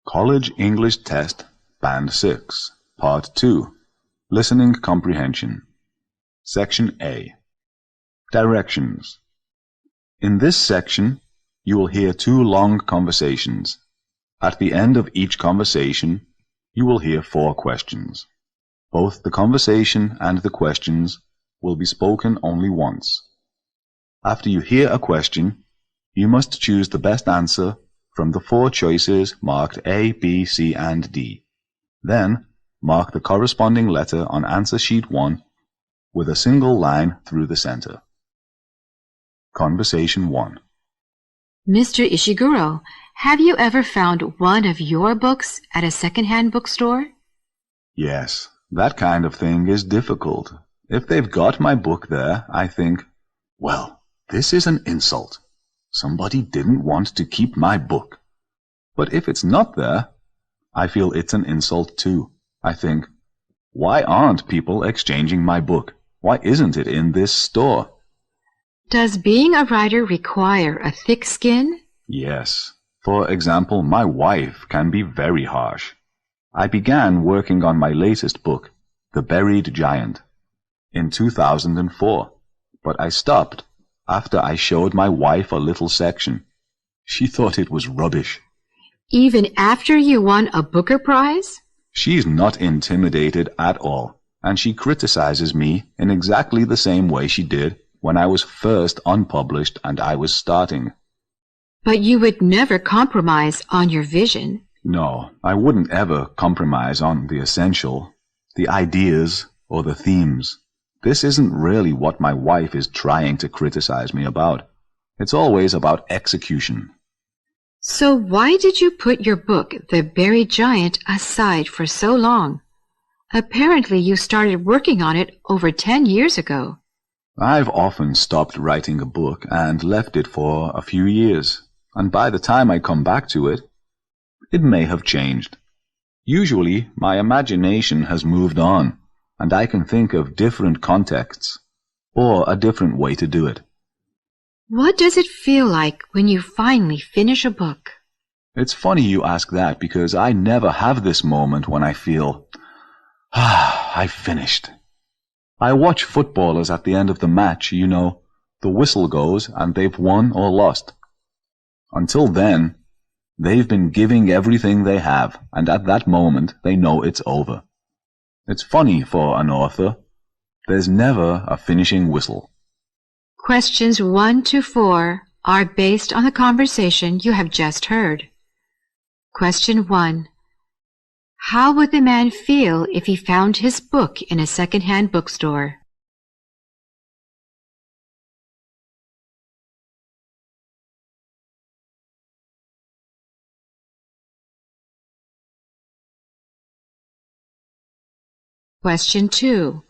College English Test, Band 6, Part 2, Listening Comprehension. Section A. Directions. In this section, you will hear 2 long conversations. At the end of each conversation, you will hear 4 questions. Both the conversation and the questions will be spoken only once. After you hear a question, you must choose the best answer from the 4 choices marked A, B, C, and D. Then, mark the corresponding letter on answer sheet 1 with a single line through the center. Conversation 1. Mr. Ishiguro, have you ever found one of your books at a second-hand bookstore? Yes, that kind of thing is difficult. If they've got my book there, I think, well, this is an insult. Somebody didn't want to keep my book. But if it's not there, I feel it's an insult too. I think, why aren't people exchanging my book? Why isn't it in this store? Does being a writer require a thick skin? Yes. For example, my wife can be very harsh. I began working on my latest book, The Buried Giant, in 2004, but I stopped after I showed my wife a little section. She thought it was rubbish. Even after you won a Booker Prize? She's not intimidated at all, and she criticizes me in exactly the same way she did when I was first unpublished and I was starting. But you would never compromise on your vision. No, I wouldn't ever compromise on the essential, the ideas or the themes. This isn't really what my wife is trying to criticize me about. It's always about execution. So why did you put your book, The Buried Giant, aside for so long? Apparently you started working on it over 10 years ago. I've often stopped writing a book and left it for a few years, and by the time I come back to it, it may have changed. Usually, my imagination has moved on, and I can think of different contexts, or a different way to do it. What does it feel like when you finally finish a book? It's funny you ask that because I never have this moment when I feel, I've finished. I watch footballers at the end of the match, you know. The whistle goes and they've won or lost. Until then, they've been giving everything they have, and at that moment they know it's over. It's funny for an author. There's never a finishing whistle. Questions 1 to 4 are based on the conversation you have just heard. Question 1. How would the man feel if he found his book in a second-hand bookstore? Question 2.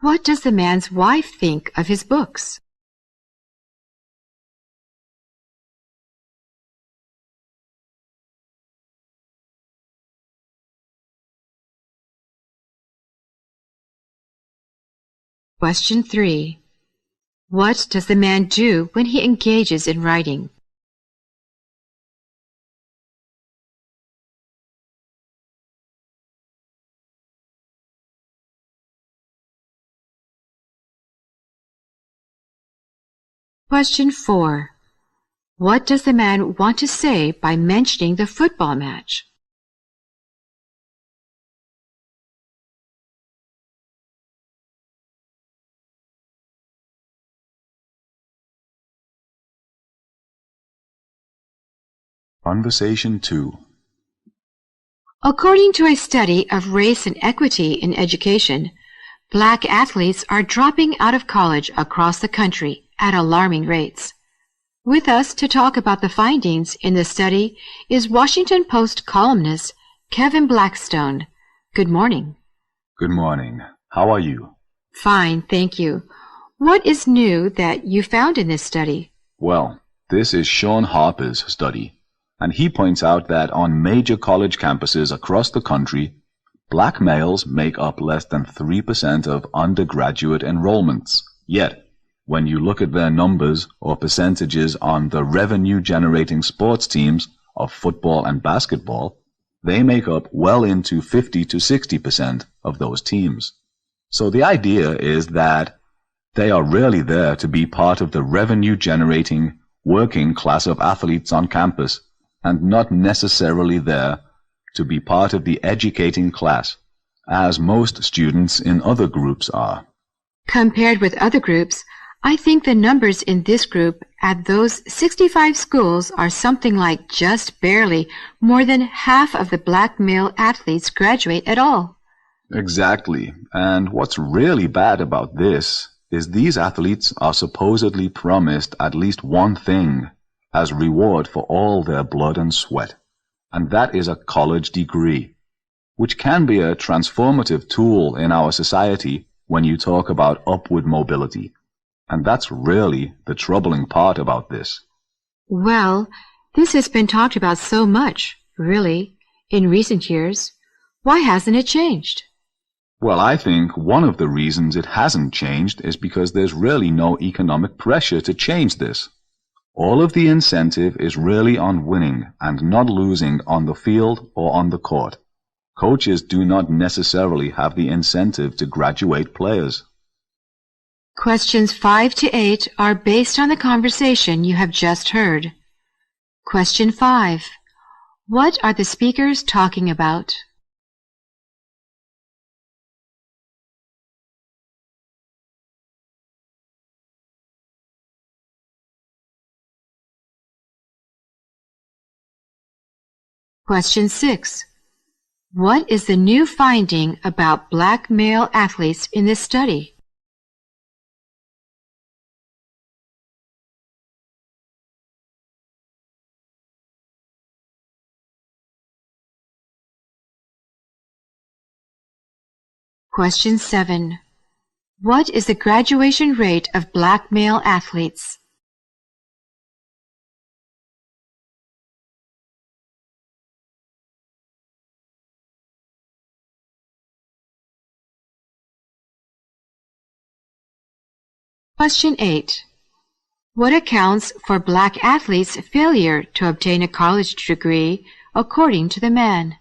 What does the man's wife think of his books? Question 3. What does the man do when he engages in writing? Question 4. What does the man want to say by mentioning the football match? Conversation 2. According to a study of race and equity in education, black athletes are dropping out of college across the country at alarming rates. With us to talk about the findings in the study is Washington Post columnist Kevin Blackstone. Good morning. Good morning. How are you? Fine, thank you. What is new that you found in this study? Well, this is Sean Harper's study, and he points out that on major college campuses across the country, black males make up less than 3% of undergraduate enrollments. Yet, when you look at their numbers or percentages on the revenue-generating sports teams of football and basketball, they make up well into 50 to 60% of those teams. So the idea is that they are really there to be part of the revenue-generating working class of athletes on campus, and not necessarily there to be part of the educating class, as most students in other groups are. Compared with other groups, I think the numbers in this group at those 65 schools are something like just barely more than half of the black male athletes graduate at all. Exactly. And what's really bad about this is these athletes are supposedly promised at least one thing as reward for all their blood and sweat, and that is a college degree, which can be a transformative tool in our society when you talk about upward mobility. And that's really the troubling part about this. Well, this has been talked about so much, really, in recent years. Why hasn't it changed? Well, I think one of the reasons it hasn't changed is because there's really no economic pressure to change this. All of the incentive is really on winning and not losing on the field or on the court. Coaches do not necessarily have the incentive to graduate players. Questions 5 to 8 are based on the conversation you have just heard. Question 5. What are the speakers talking about? Question 6. What is the new finding about black male athletes in this study? Question 7. What is the graduation rate of black male athletes? Question 8. What accounts for black athletes' failure to obtain a college degree according to the man?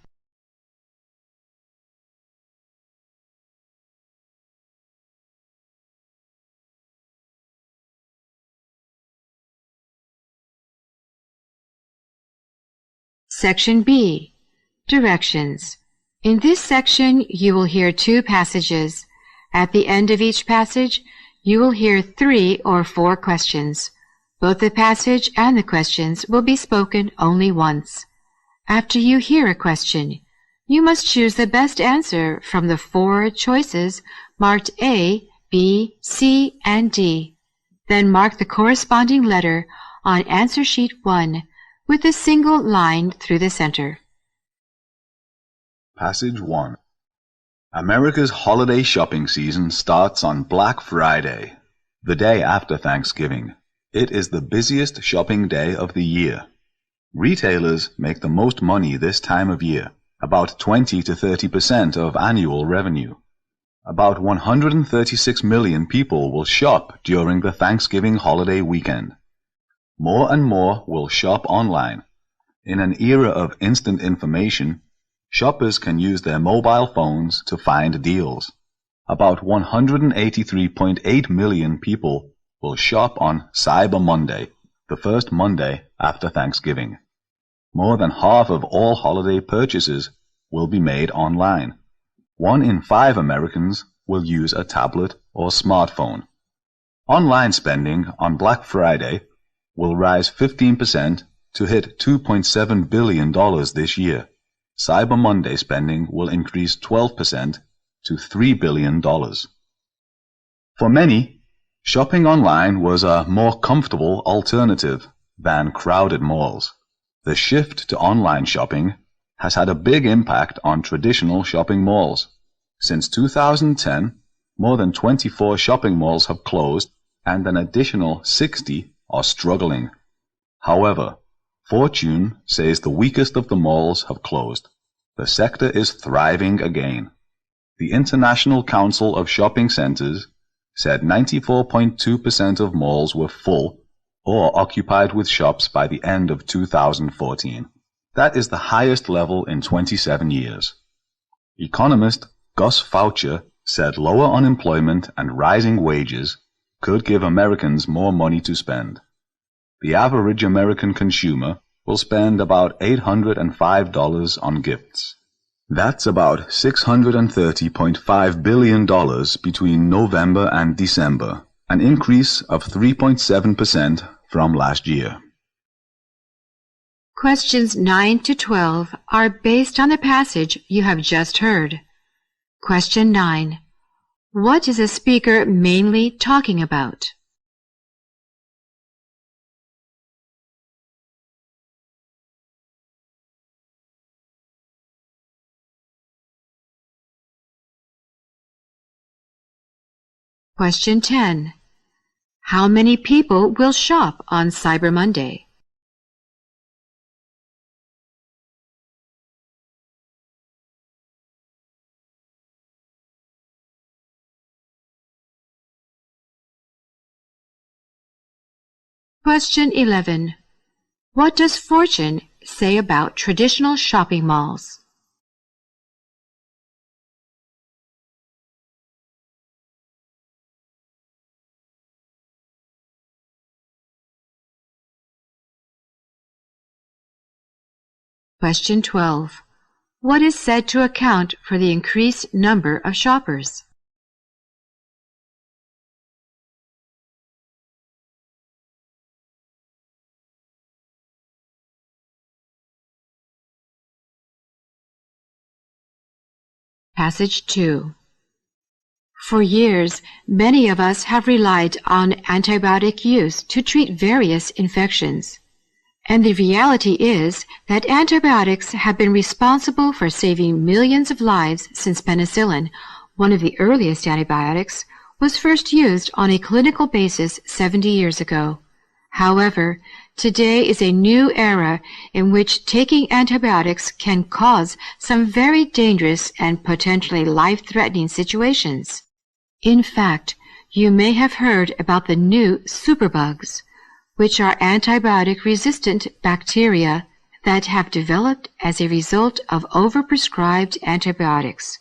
Section B. Directions. In this section, you will hear 2 passages. At the end of each passage, you will hear 3 or 4 questions. Both the passage and the questions will be spoken only once. After you hear a question, you must choose the best answer from the 4 choices marked A, B, C, and D. Then mark the corresponding letter on answer sheet 1 with a single line through the center. Passage 1. America's holiday shopping season starts on Black Friday, the day after Thanksgiving. It is the busiest shopping day of the year. Retailers make the most money this time of year, about 20 to 30% of annual revenue. About 136 million people will shop during the Thanksgiving holiday weekend. More and more will shop online. In an era of instant information, shoppers can use their mobile phones to find deals. About 183.8 million people will shop on Cyber Monday, the first Monday after Thanksgiving. More than half of all holiday purchases will be made online. 1 in 5 Americans will use a tablet or smartphone. Online spending on Black Friday will rise 15% to hit $2.7 billion this year. Cyber Monday spending will increase 12% to $3 billion. For many, shopping online was a more comfortable alternative than crowded malls. The shift to online shopping has had a big impact on traditional shopping malls. Since 2010, more than 24 shopping malls have closed and an additional 60 are struggling. However, Fortune says the weakest of the malls have closed. The sector is thriving again. The International Council of Shopping Centers said 94.2% of malls were full or occupied with shops by the end of 2014. That is the highest level in 27 years. Economist Gus Faucher said lower unemployment and rising wages could give Americans more money to spend. The average American consumer will spend about $805 on gifts. That's about $630.5 billion between November and December, an increase of 3.7% from last year. Questions 9 to 12 are based on the passage you have just heard. Question 9. What is the speaker mainly talking about? Question 10. How many people will shop on Cyber Monday? Question 11. What does Fortune say about traditional shopping malls? Question 12. What is said to account for the increased number of shoppers? Passage 2. For years, many of us have relied on antibiotic use to treat various infections. And the reality is that antibiotics have been responsible for saving millions of lives since penicillin, one of the earliest antibiotics, was first used on a clinical basis 70 years ago. However, today is a new era in which taking antibiotics can cause some very dangerous and potentially life-threatening situations. In fact, you may have heard about the new superbugs, which are antibiotic-resistant bacteria that have developed as a result of overprescribed antibiotics.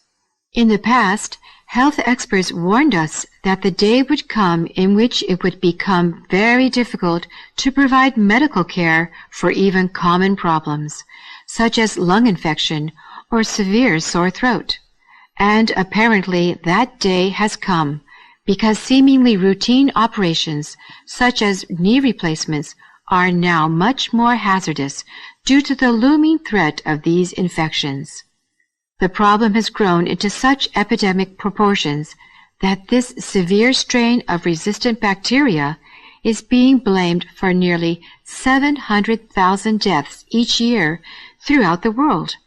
In the past, health experts warned us that the day would come in which it would become very difficult to provide medical care for even common problems, such as lung infection or severe sore throat. And apparently that day has come, because seemingly routine operations, such as knee replacements, are now much more hazardous due to the looming threat of these infections. The problem has grown into such epidemic proportions that this severe strain of resistant bacteria is being blamed for nearly 700,000 deaths each year throughout the world.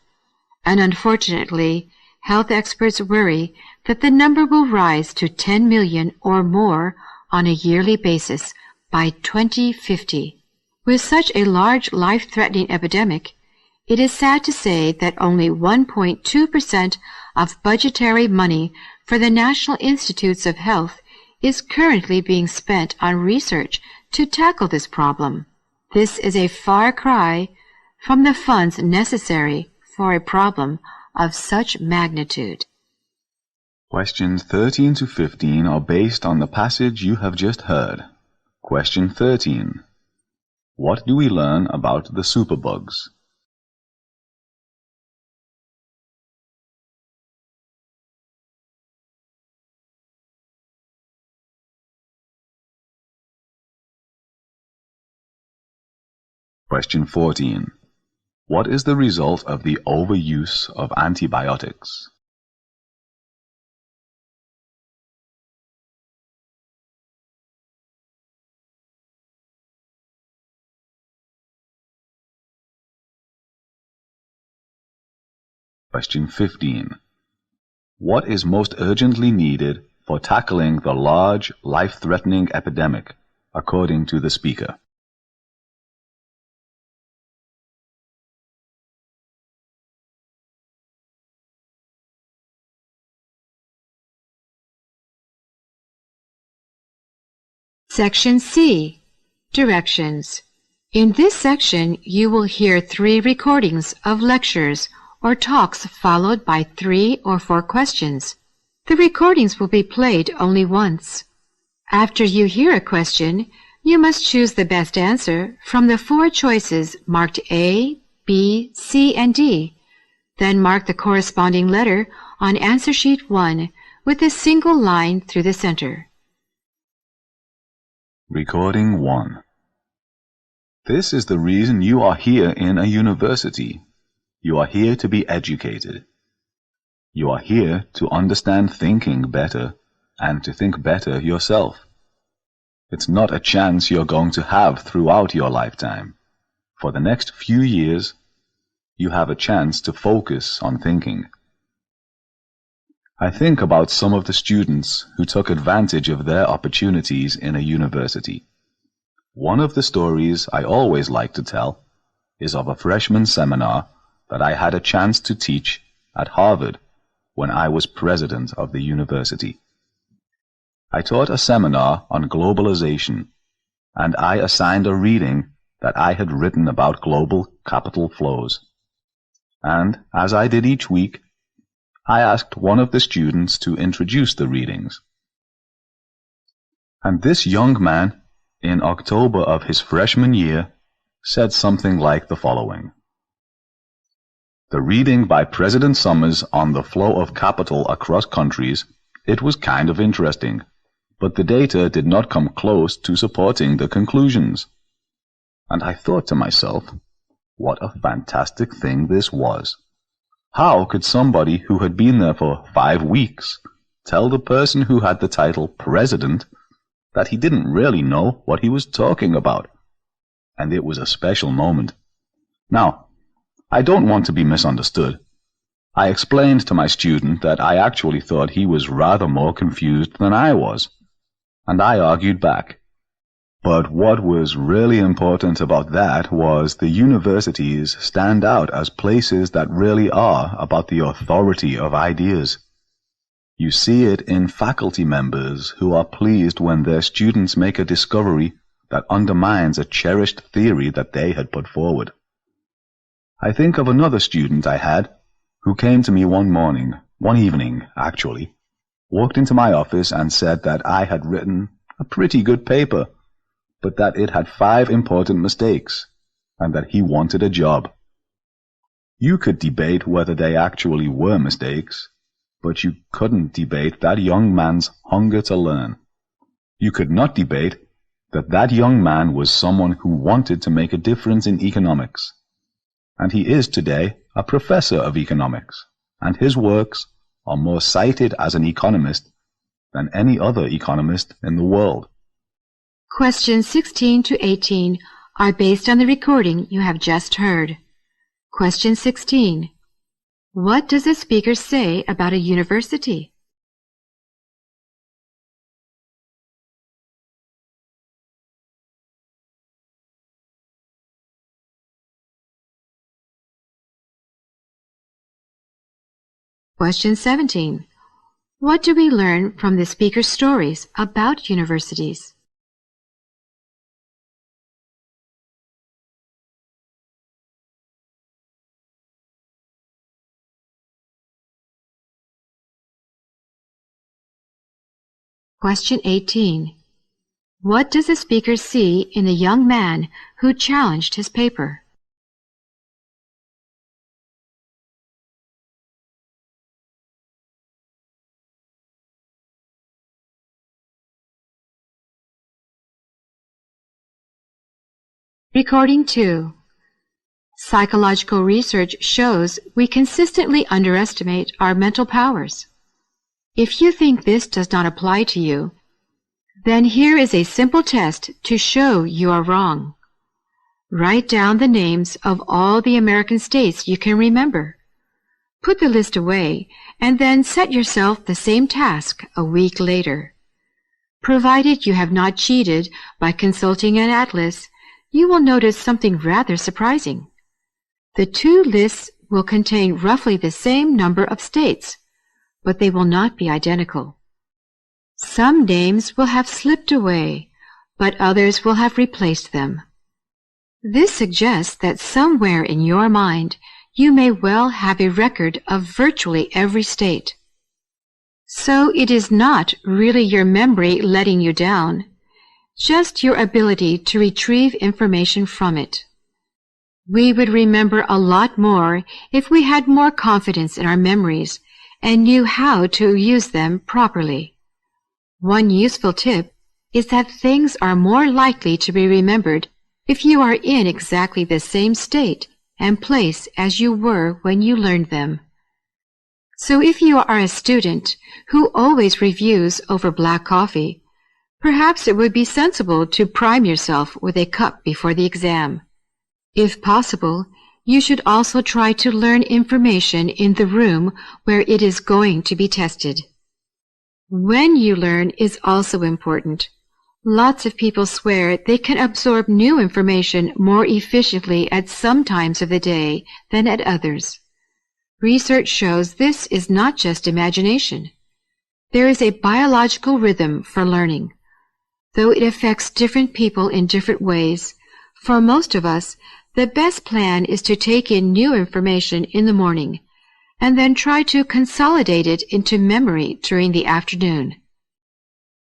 And unfortunately, health experts worry that the number will rise to 10 million or more on a yearly basis by 2050. With such a large life-threatening epidemic, it is sad to say that only 1.2% of budgetary money for the National Institutes of Health is currently being spent on research to tackle this problem. This is a far cry from the funds necessary for a problem of such magnitude. Questions 13 to 15 are based on the passage you have just heard. Question 13. What do we learn about the superbugs? Question 14. What is the result of the overuse of antibiotics? Question 15. What is most urgently needed for tackling the large, life-threatening epidemic, according to the speaker? Section C. Directions. In this section, you will hear 3 recordings of lectures or talks followed by 3 or 4 questions. The recordings will be played only once. After you hear a question, you must choose the best answer from the 4 choices marked A, B, C, and D. Then mark the corresponding letter on answer sheet 1 with a single line through the center. Recording 1. This is the reason you are here in a university. You are here to be educated. You are here to understand thinking better and to think better yourself. It's not a chance you're going to have throughout your lifetime. For the next few years, you have a chance to focus on thinking. I think about some of the students who took advantage of their opportunities in a university. One of the stories I always like to tell is of a freshman seminar that I had a chance to teach at Harvard when I was president of the university. I taught a seminar on globalization, and I assigned a reading that I had written about global capital flows. And, as I did each week, I asked one of the students to introduce the readings. And this young man, in October of his freshman year, said something like the following. The reading by President Summers on the flow of capital across countries, it was kind of interesting, but the data did not come close to supporting the conclusions. And I thought to myself, what a fantastic thing this was. How could somebody who had been there for 5 weeks tell the person who had the title President that he didn't really know what he was talking about? And it was a special moment. Now, I don't want to be misunderstood. I explained to my student that I actually thought he was rather more confused than I was, and I argued back. But what was really important about that was the universities stand out as places that really are about the authority of ideas. You see it in faculty members who are pleased when their students make a discovery that undermines a cherished theory that they had put forward. I think of another student I had who came to me one evening, walked into my office and said that I had written a pretty good paper, but that it had 5 important mistakes, and that he wanted a job. You could debate whether they actually were mistakes, but you couldn't debate that young man's hunger to learn. You could not debate that that young man was someone who wanted to make a difference in economics. And he is today a professor of economics, and his works are more cited as an economist than any other economist in the world. Questions 16 to 18 are based on the recording you have just heard. Question 16. What does the speaker say about a university? Question 17. What do we learn from the speaker's stories about universities? Question 18. What does the speaker see in the young man who challenged his paper? Recording 2. Psychological research shows we consistently underestimate our mental powers. If you think this does not apply to you, then here is a simple test to show you are wrong. Write down the names of all the American states you can remember. Put the list away and then set yourself the same task a week later. Provided you have not cheated by consulting an atlas, you will notice something rather surprising. The 2 lists will contain roughly the same number of states, but they will not be identical. Some names will have slipped away, but others will have replaced them. This suggests that somewhere in your mind you may well have a record of virtually every state. So it is not really your memory letting you down, just your ability to retrieve information from it. We would remember a lot more if we had more confidence in our memories and knew how to use them properly. One useful tip is that things are more likely to be remembered if you are in exactly the same state and place as you were when you learned them. So if you are a student who always reviews over black coffee, perhaps it would be sensible to prime yourself with a cup before the exam. If possible, you should also try to learn information in the room where it is going to be tested. When you learn is also important. Lots of people swear they can absorb new information more efficiently at some times of the day than at others. Research shows this is not just imagination. There is a biological rhythm for learning. Though it affects different people in different ways, for most of us, the best plan is to take in new information in the morning and then try to consolidate it into memory during the afternoon.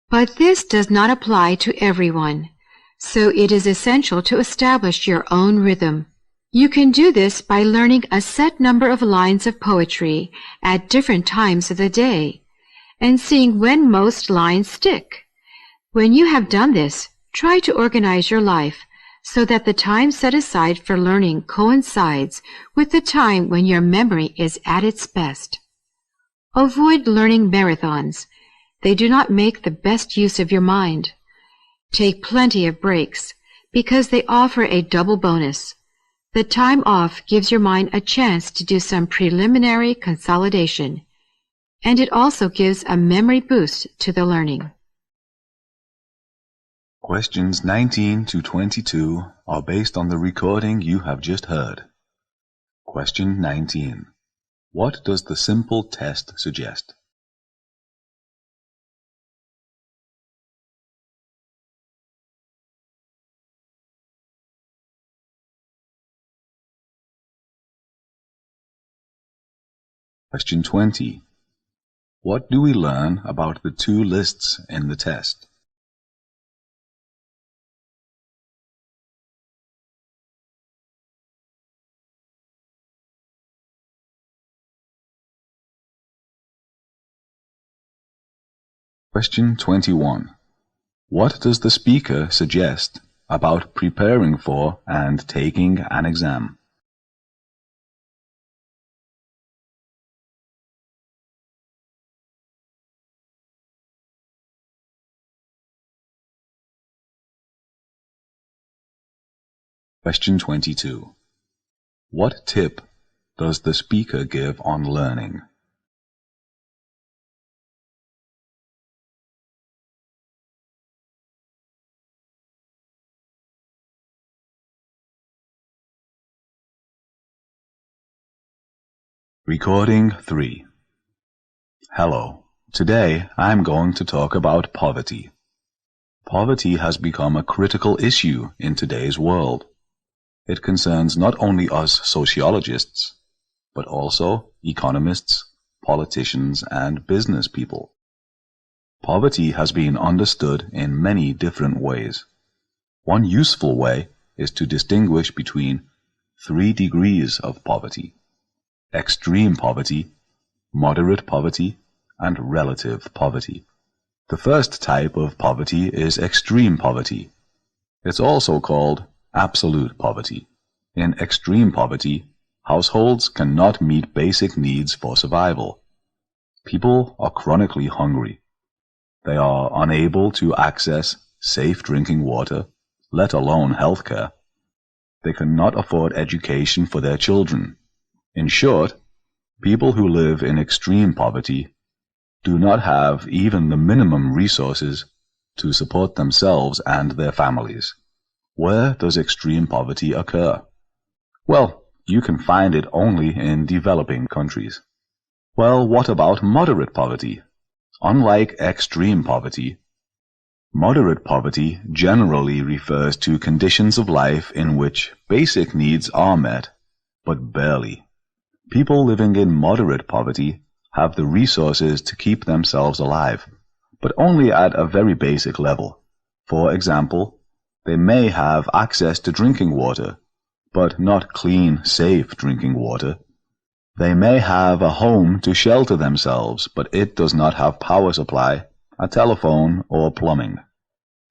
But this does not apply to everyone, so it is essential to establish your own rhythm. You can do this by learning a set number of lines of poetry at different times of the day and seeing when most lines stick. When you have done this, try to organize your life so that the time set aside for learning coincides with the time when your memory is at its best. Avoid learning marathons. They do not make the best use of your mind. Take plenty of breaks because they offer a double bonus. The time off gives your mind a chance to do some preliminary consolidation, and it also gives a memory boost to the learning. Questions 19 to 22 are based on the recording you have just heard. Question 19. What does the simple test suggest? Question 20. What do we learn about the two lists in the test? Question 21. What does the speaker suggest about preparing for and taking an exam? Question 22. What tip does the speaker give on learning? Recording 3. Hello. Today I'm going to talk about poverty. Poverty has become a critical issue in today's world. It concerns not only us sociologists, but also economists, politicians, and business people. Poverty has been understood in many different ways. One useful way is to distinguish between 3 degrees of poverty: extreme poverty, moderate poverty, and relative poverty. The first type of poverty is extreme poverty. It's also called absolute poverty. In extreme poverty, households cannot meet basic needs for survival. People are chronically hungry. They are unable to access safe drinking water, let alone health care. They cannot afford education for their children. In short, people who live in extreme poverty do not have even the minimum resources to support themselves and their families. Where does extreme poverty occur? Well, you can find it only in developing countries. Well, what about moderate poverty? Unlike extreme poverty, Moderate poverty generally refers to conditions of life in which basic needs are met, but barely. People living in moderate poverty have the resources to keep themselves alive, but only at a very basic level. For example, they may have access to drinking water, but not clean, safe drinking water. They may have a home to shelter themselves, but it does not have power supply, a telephone, or plumbing.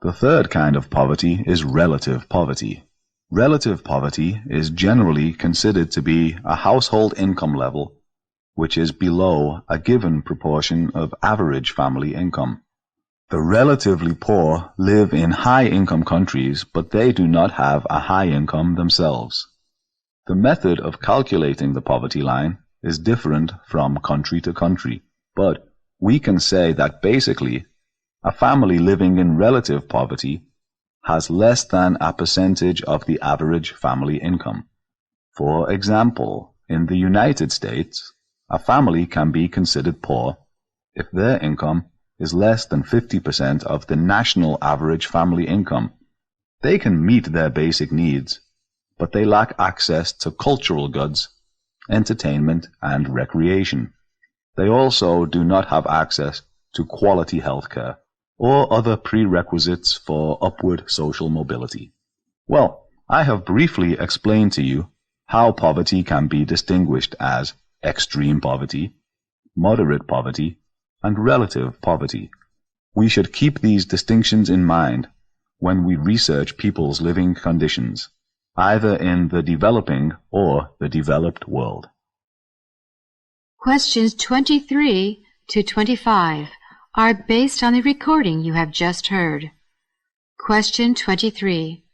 The third kind of poverty is relative poverty. Relative poverty is generally considered to be a household income level which is below a given proportion of average family income. The relatively poor live in high-income countries, but they do not have a high income themselves. The method of calculating the poverty line is different from country to country, but we can say that basically, a family living in relative poverty has less than a percentage of the average family income. For example, in the United States, a family can be considered poor if their income is less than 50% of the national average family income. They can meet their basic needs, but they lack access to cultural goods, entertainment, and recreation. They also do not have access to quality healthcare or other prerequisites for upward social mobility. Well, I have briefly explained to you how poverty can be distinguished as extreme poverty, moderate poverty, and relative poverty. We should keep these distinctions in mind when we research people's living conditions, either in the developing or the developed world. Questions 23 to 25 are based on the recording you have just heard. Question 23.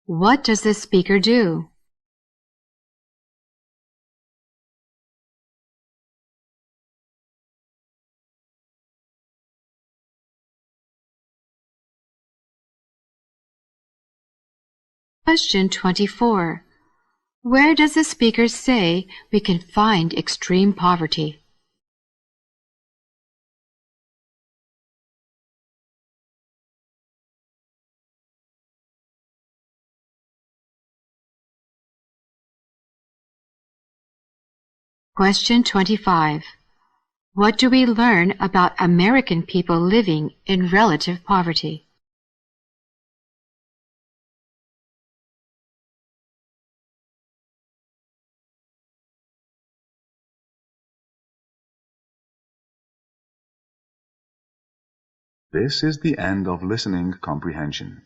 What does the speaker do? Question 24. Where does the speaker say we can find extreme poverty? Question 25. What do we learn about American people living in relative poverty? This is the end of listening comprehension.